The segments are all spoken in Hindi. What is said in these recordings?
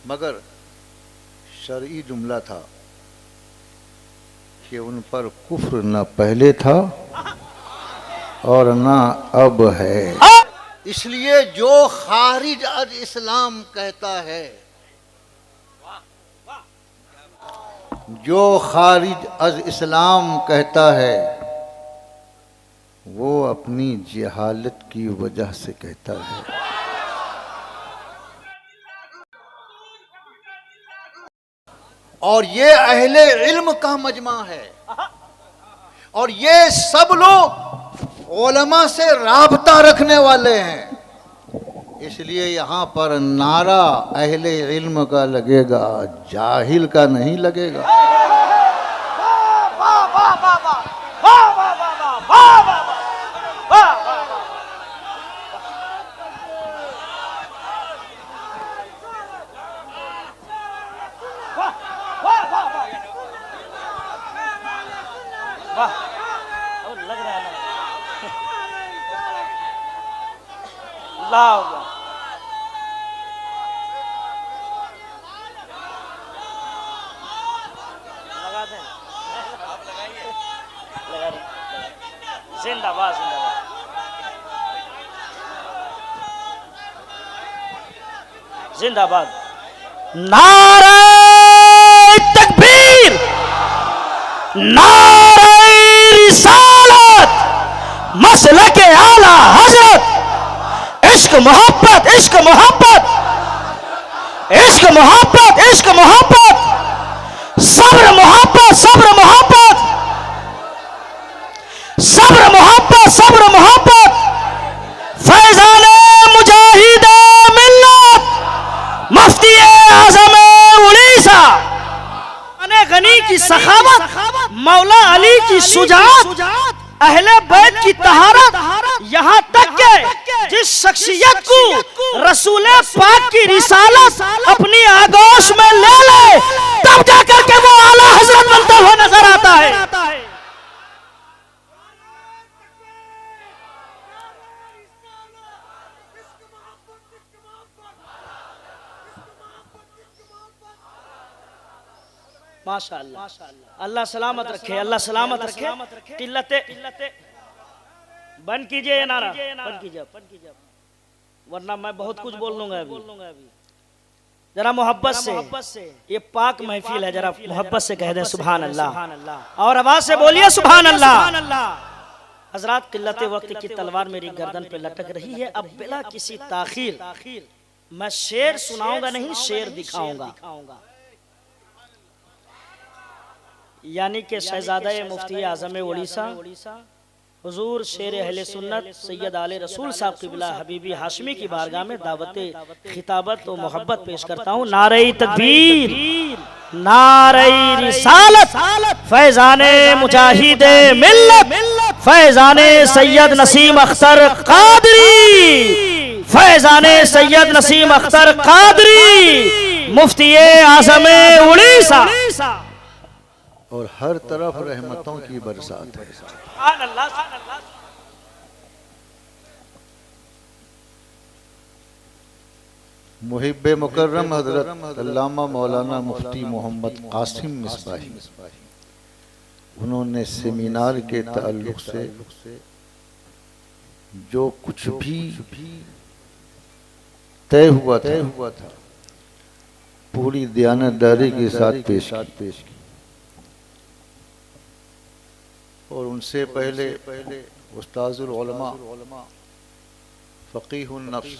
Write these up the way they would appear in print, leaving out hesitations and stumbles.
मगर शरई जुमला था कि उन पर कुफ्र न पहले था और न अब है। इसलिए जो खारिज अज इस्लाम कहता है, जो खारिज अज इस्लाम कहता है, वो अपनी जहालत की वजह से कहता है। और ये अहले इल्म का मजमा है, और ये सब लोग उलमा से राबता रखने वाले हैं। इसलिए यहाँ पर नारा अहले इल्म का लगेगा, जाहिल का नहीं लगेगा। जिंदाबाद जिंदाबाद। जिंदाबाद। नारे तकबीर, नारे रिसालत, मसलक आला हजरत। इश्क मोहब्बत, इश्क मोहब्बत, इश्क मोहब्बत, इश्क मोहब्बत, सब्र मोहब्बत, सब्र मोहब्बत, सब्र मोहब्बत, सब्र मोहब्बत। फैजाने मुजाहिदे मिल्लत, मुफ्ती आज़म उड़ीसा। गनी की सखावत, मौला अली की शुजाअत, अहले बैत की तहारत, यहाँ तक के जिस शख्सियत को रसूल पाक की रिसालत अपनी आगोश में ले ले, तब जाकर के वो आला हजरत बनता हुआ नजर आता है। माशाअल्लाह, अल्लाह सलामत रखे, अल्लाह सलामत रखे। किल्लते बंद कीजिए ये नारा, बंद कीजिए, वरना मैं बहुत कुछ बोल लूंगा अभी। जरा मोहब्बत से, ये पाक महफिल है, जरा मोहब्बत से कह दें सुभान अल्लाह, और आवाज से बोलिए सुभान अल्लाह। हजरात, किल्लते वक्त की तलवार मेरी गर्दन पे लटक रही है। अब बिला किसी ताखीर मैं शेर सुनाऊंगा नहीं, शेर दिखाऊंगा। यानी कि शहजादा मुफ्ती आज़म उड़ीसा हुजूर शेर अहले सुन्नत सैयद आले रसूल साहब क़िबला हबीबी हाशमी की बारगाह में दावते खिताबत और मोहब्बत पेश करता हूँ। नारे तकबीर, नारे रिसालत, फैजाने मुजाहिदे मिल्लत, फैजाने सैयद नसीम अख्तर कादरी, फैजाने सैयद नसीम अख्तर कादरी, मुफ्ती आज़म उड़ीसा। और हर तरफ रहमतों की बरसात है। मुहिब्बे मुकर्रम हजरत अल्लामा मौलाना मुफ्ती मोहम्मद कासिम मिसबाही, उन्होंने सेमिनार के ताल्लुक से जो कुछ भी तय हुआ था पूरी दयानतदारी के साथ पेश की। और उनसे पहले उस्ताजुल उलमा फ़क़ीहुन नफ्स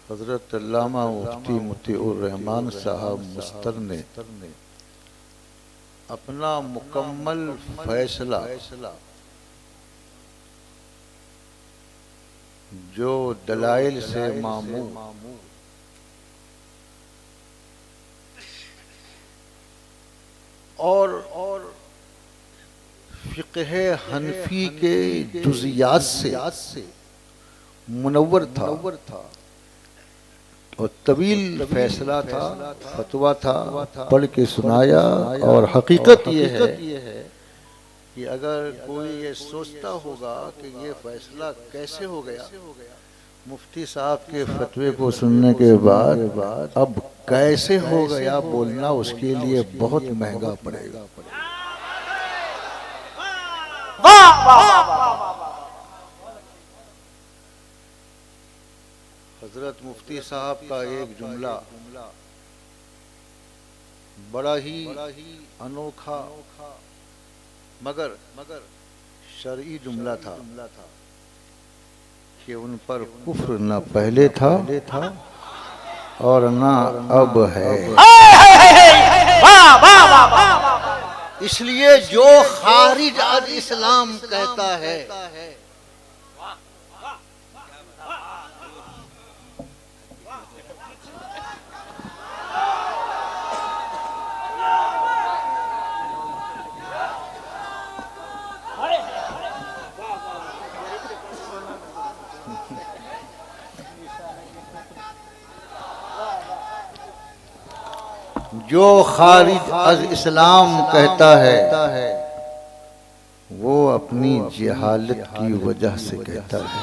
हज़रत अल्लामा मुफ्ती मुतीउर रहमान साहब मुस्तर ने अपना मुकम्मल फैसला जो दलाइल से मामूर और फ़िक़्ह हनफी के जुज़ियात से मुनव्वर था और तवील फैसला था, फतवा था, पढ़ के सुनाया। और हकीकत ये है कि अगर कोई ये सोचता होगा कि ये फैसला कैसे हो गया, मुफ्ती साहब के फतवे को सुनने के बाद अब कैसे हो गया बोलना उसके लिए बहुत महंगा पड़ेगा। हजरत मुफ्ती साहब का एक जुमला बड़ा ही अनोखा मगर शरई जुमला था कि उन पर कुफ्र न पहले था और न अब है। इसलिए जो खारिज आज इस्लाम कहता है जो खारिज अज इस्लाम कहता है वो अपनी जहालत की वजह से कहता है।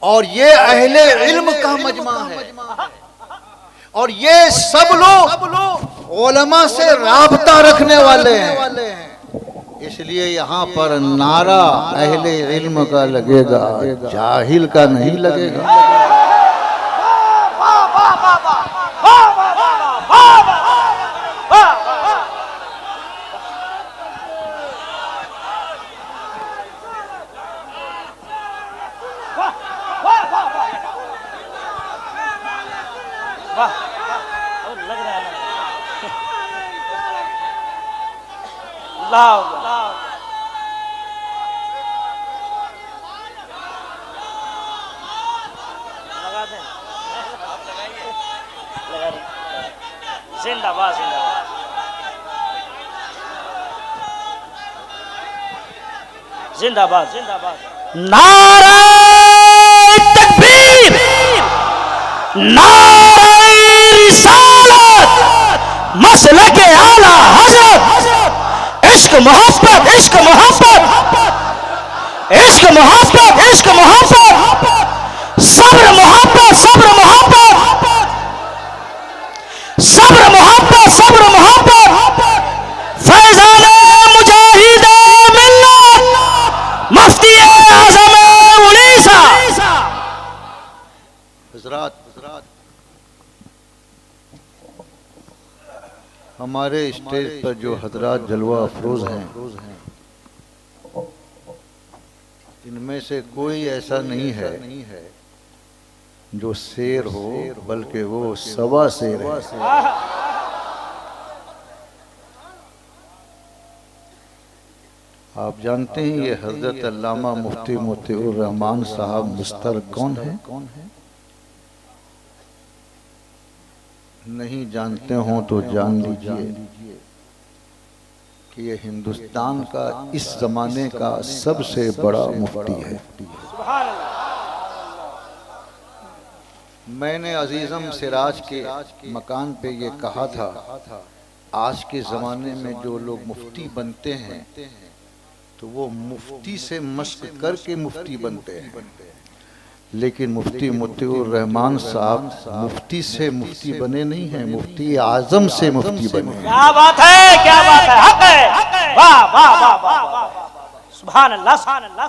और ये अहले इल्म का मजमा है और ये सब लोग उलमा से राबता रखने वाले हैं। इसलिए यहाँ पर नारा अहले इल्म का लगेगा, जाहिल का नहीं लगेगा। जिंदाबाद जिंदाबाद जिंदाबाद। नारे तकबीर, नारे रिसालत, मसलक आला हज़रत, इश्क मोहब्बत, इश्क मोहब्बत, इश्क मोहब्बत, इश्क मोहब्बत, सब्र मोहब्बत, सब्र मोहब्बत, सब्र मोहब्बत, सब्र मोहब्बत, फैज़ान मुजाहिद मिल्लत, मुफ्ती आज़म उड़ीसा। हज़रात, हमारे स्टेज पर जो हजरात जलवा अफरोज हैं इनमें से कोई ऐसा नहीं है जो शेर हो, बल्कि वो सवा शेर है। आप जानते हैं ये हजरत अल्लामा मुफ्ती मोतीउर रहमान साहब मुस्तर कौन है? नहीं जानते हो तो जान लीजिए कि ये हिंदुस्तान का इस जमाने का सबसे बड़ा मुफ्ती है। मैंने अजीजम सिराज के मकान पे ये कहा था, आज के ज़माने में जो लोग मुफ्ती बनते हैं तो वो मुफ्ती से मश्क करके मुफ्ती बनते हैं, लेकिन मुफ्ती मोतीउर रहमान साहब मुफ्ती से मुफ्ती बने नहीं हैं, मुफ्ती आजम से मुफ्ती बने। क्या बात है, क्या बात है, हक है, वाह वाह वाह वाह, सुभान अल्लाह, सुभान अल्लाह।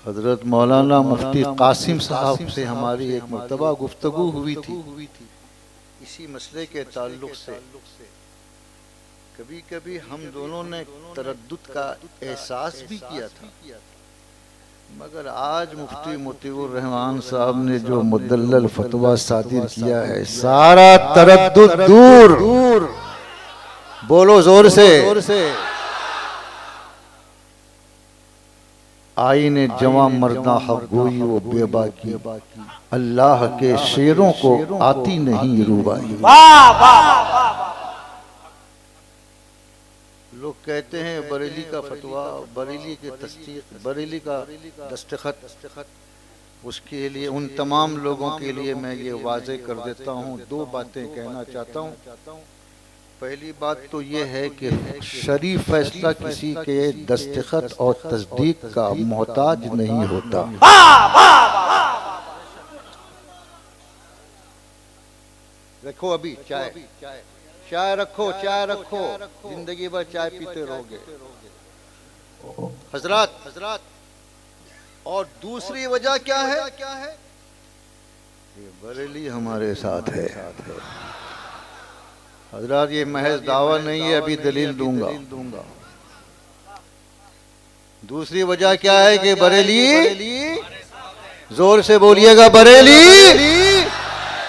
हजरत मौलाना मुफ्ती कासिम साहब से हमारी एक मर्तबा गुफ्तगू हुई थी इसी मसले के ताल्लुक से। कभी कभी हम दोनों ने तरद्दुद का एहसास भी किया था, मगर आज मुफ्ती मोतीउर रहमान साहब ने जो मुदल्लल फतवा सादिर किया है, सारा तरद्दुद दूर। बोलो जोर से। आईने जवां मर्दा हक गोई वो बेबाकी, अल्लाह के शेरों को आती नहीं रूबाई। लोग कहते हैं बरेली का फतवा, बरेली के तस्दीक, बरेली का दस्तखत, उसके लिए उन तमाम लोगों के लिए मैं ये वाज़े कर देता हूँ, दो बातें कहना चाहता हूँ। पहली बात तो ये है कि शरीफ फैसला किसी के दस्तखत और तस्दीक का मोहताज नहीं होता। रखो अभी चाय, चाय रखो, चाय रखो, जिंदगी भर चाय पीते रहोगे हजरात। और दूसरी वजह क्या है? ये बरेली हमारे साथ है हजरात। ये महज दावा नहीं है, अभी दलील दूंगा। दूसरी वजह क्या है कि बरेली, जोर से बोलिएगा, बरेली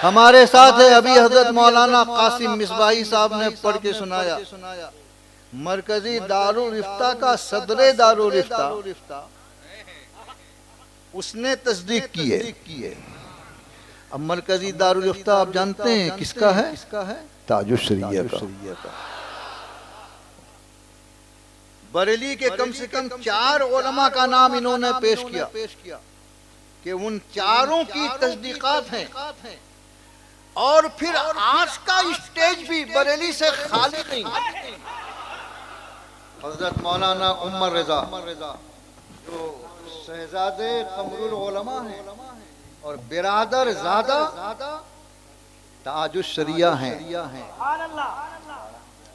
हमारे साथ है। अभी हजरत मौलाना कासिम मिसबाही साहब ने पढ़ के सुनाया, मरकजी दारुल इफ्ता का सदरे दारुल इफ्ता, उसने तस्दीक की है। अब मरकजी दारुल इफ्ता आप जानते हैं किसका है? ताजुश शरिया का। बरेली के कम से कम 4 उलमा का नाम इन्होंने पेश किया कि उन चारों की तस्दीकात हैं। और फिर आज का स्टेज भी बरेली से खाली नहीं। हजरत मौलाना उमर रजा जो शहजादे कमरुल उलमा हैं और बिरादर ज़ादा ताजुश शरिया हैं,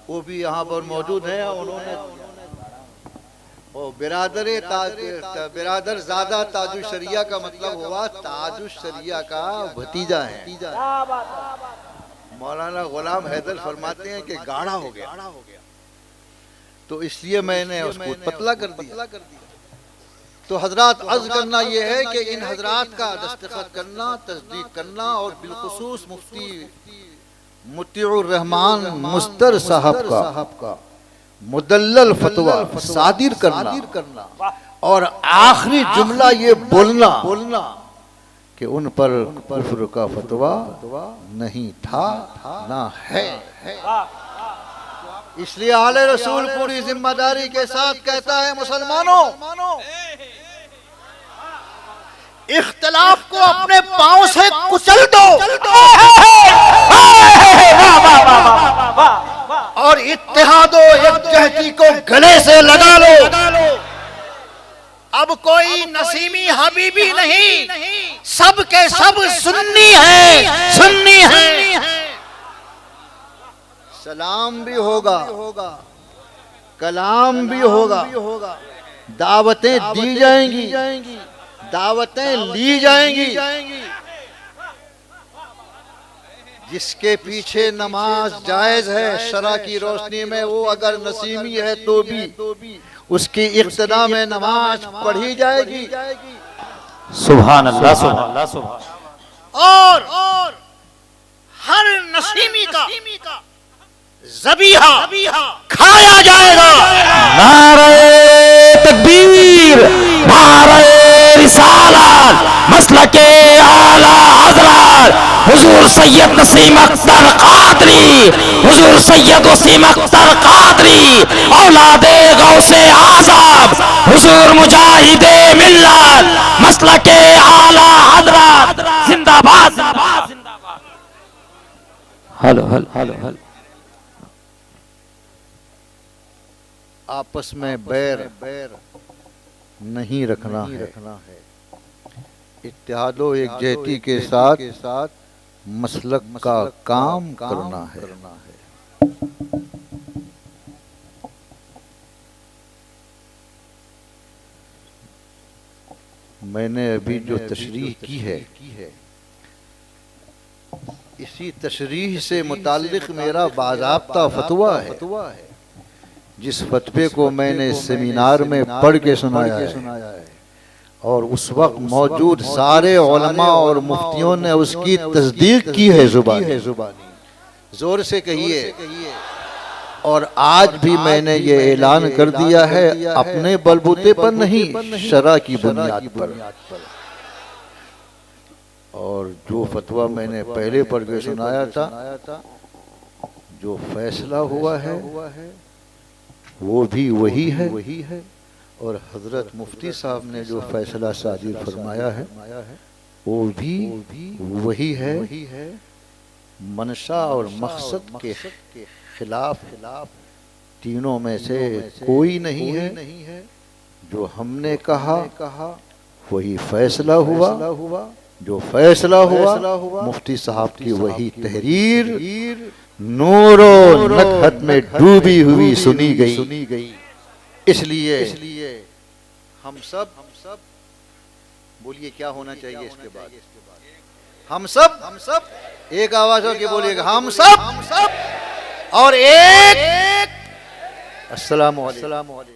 वो भी यहाँ पर मौजूद हैं। उन्होंने बिरादर ज़ादा ताजुश शरिया का मतलब हुआ ताजुश शरिया का भतीजा है। मौलाना गुलाम हैदर फरमाते हैं कि गाढ़ा हो गया, तो इसलिए मैंने उसको पतला कर दिया। तो हजरात, अर्ज करना यह है कि इन हजरात का दस्तखत करना, तस्दीक करना और बिलखुसूस मुफ्ती मुतीउर रहमान मुस्तर साहब का मुदल्लल फतवा सादिर करना और आखिरी जुमला ये बोलना कि उन पर कुफ्र का फतवा नहीं था ना है। इसलिए आले रसूल पूरी जिम्मेदारी के साथ कहता है, मुसलमानों, इख्तिलाफ को अपने पांव से कुचल दो और इत्तेहादो यकजहती को गले से लगा लो। अब कोई नसीमी हबीबी नहीं, सब के सब सुन्नी है। सलाम भी होगा, कलाम भी होगा, दावतें दी जाएंगी, दावतें ली जाएंगी। जिसके पीछे नमाज जायज है शरा की रोशनी में, वो अगर नसीमी है तो भी उसकी इब्तिदा में नमाज पढ़ी जाएगी। सुभान अल्लाह, सुभान अल्लाह, सुभान। और हर नसीमी का ज़बीहा खाया जाएगा। नारे तकबीर, नारे रिसालत, मसलके आला हज़रत हुजूर सैयद नसीम अख्तर कादरी, हुजूर सैयद वसीम अख्तर कादरी, औलादे गौसे आज़म, हुजूर मुजाहिदे मिल्लत, मसलके आला हज़रत जिंदाबाद। हेलो। आपस में बैर नहीं रखना है, इत्तेहादो एकजहती के साथ मसलक का काम करना है। मैंने अभी जो तशरीह की है, इसी तशरीह से मुताल्लिक मेरा बाज़ाब्ता फतवा है, जिस फतवे को मैंने सेमिनार में पढ़ के सुनाया है और उस वक्त मौजूद सारे उलमा और मुफ्तियों ने उसकी तस्दीक की है जुबानी। जोर से कहिए। और आज भी मैंने ये ऐलान कर दिया है, अपने बलबूते पर नहीं, शरा की बुनियाद पर। और जो फतवा मैंने पहले पढ़ के सुनाया था, जो फैसला हुआ है वो भी वही है और हजरत मुफ्ती साहब ने जो फैसला सादिर फरमाया है वो भी वही है। मनशा और मकसद के खिलाफ तीनों में से कोई नहीं है। जो हमने कहा वही फैसला हुआ, जो फैसला हुआ मुफ्ती साहब की वही तहरीर नूरो नकहत में डूबी हुई सुनी गई। इसलिए हम सब बोलिए क्या होना चाहिए इसके बाद? हम सब एक आवाज होकर बोलिएगा, हम सब और एक। अस्सलाम वालेकुम।